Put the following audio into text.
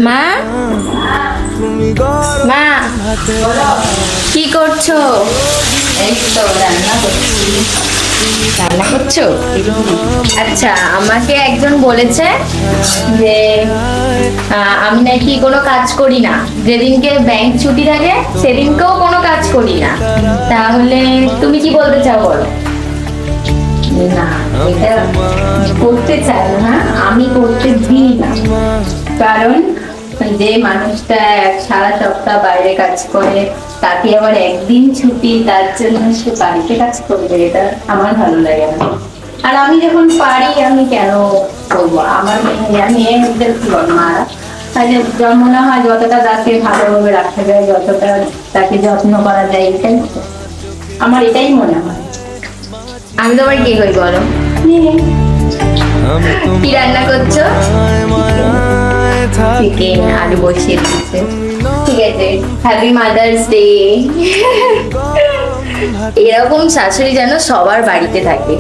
মা, মা, কি করছো? এই তো রান্না করছি। রান্না করছো? আচ্ছা, আমাকে একজন বলেছে যে আমি নাকি কোনো কাজ করি না, যেদিনকে ব্যাংক ছুটি থাকে সেদিনকেও কোনো কাজ করি না। তাহলে তুমি কি বলতে চাও বলো? না, এটা করতে চাই না, আমি করতে দিই না। কারণ যে মানুষটা সারা সপ্তাহ বাইরে কাজ করে, তাকে আবার একদিন ছুটি, তার জন্য সে বাড়িতে কাজ করবে, এটা আমার ভালো লাগে না। আর আমি যখন পারি আমি কেন করবো? আমার মেয়েদের কি বল, মারা তাকে মনে হয় যতটা তাকে ভালোভাবে রাখা যায়, যতটা তাকে যত্ন করা যায়, এটাই আমার এটাই মনে হয়। আমি তোমার কে হই বলো? কি রান্না করছো? চিকেন আলু বসিয়ে দিচ্ছে। ঠিক আছে, হ্যাপি মাদার্স ডে। এরকম শাশুড়ি যেন সবার বাড়িতে থাকে।